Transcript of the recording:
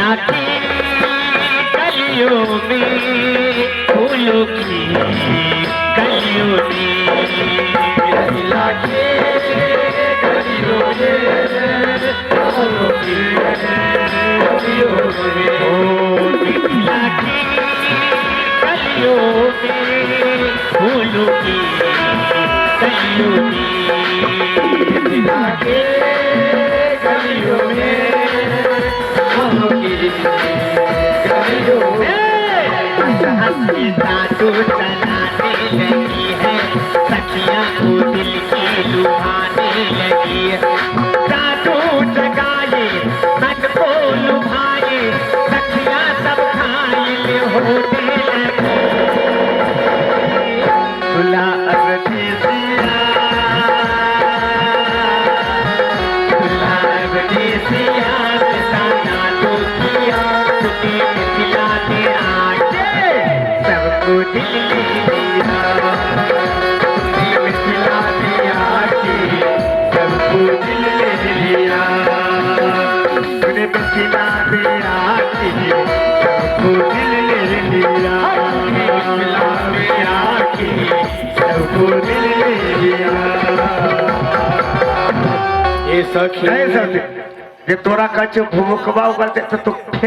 मिथिला की गलियों में फूलों की गलियों में मिथिला के गलियों में फूलों की गलियों में ओ मिथिला की गलियों में फूलों की गलियों में मिथिला के गलियों में फूलों की गलियों में हंसी साधु चलाने लगी है सखियां को दिल की लुभाने लगी है साधु जगाए मन को लुभाए सखियां सब घायल होने लगी खुला अवदेसिया खुला अवदेसिया बिताना तो किया तुझे मिथिला ने आके सबको दिल ले लिया मिथिला ने आके सबको दिल ले लिया तूने मिथिला ने आके सबको दिल ले लिया मिथिला ने आके सबको दिल ले लिया ये सखी ये तोरा कच भूखबा उगलते तो